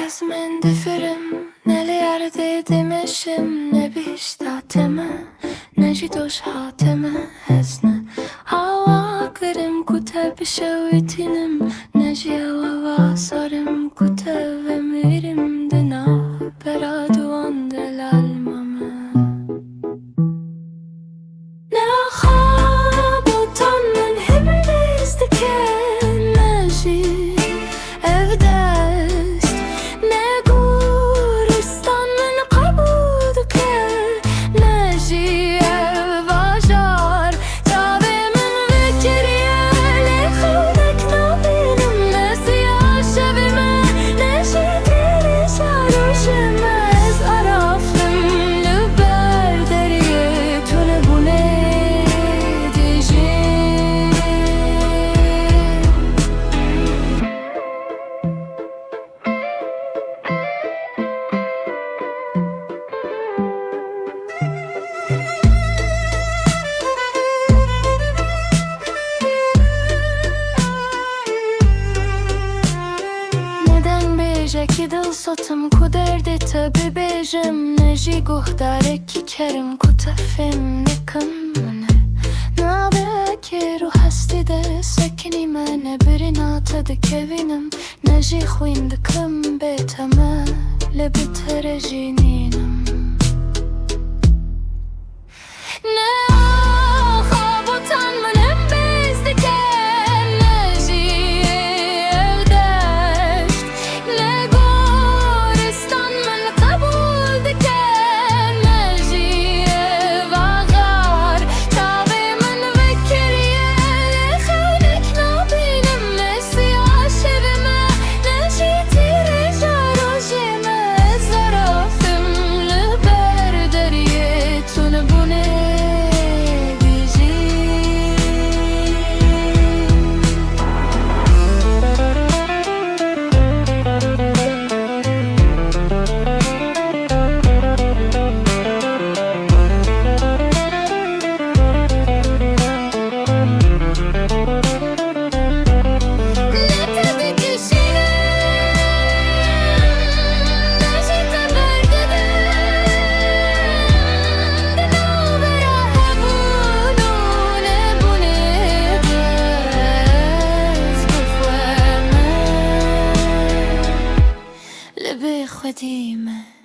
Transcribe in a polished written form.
از من دفرم نليار دمشم نبيش تعتمه نجي دوش حاتمه هزنه هوا كرم كتاب شويتنم نجي هوا صارم كتاب ميرم دنا برادو عند العلمامه نخاب وطن من هبلز دكان نجي ki dil sotum ku derdi tabi bejim neji guhdare ki kerim ku tafim nikam nabe ki ruh hasti de sekini mene birina tadı kevinim neji khwindikim betame lebitere jininim خديمة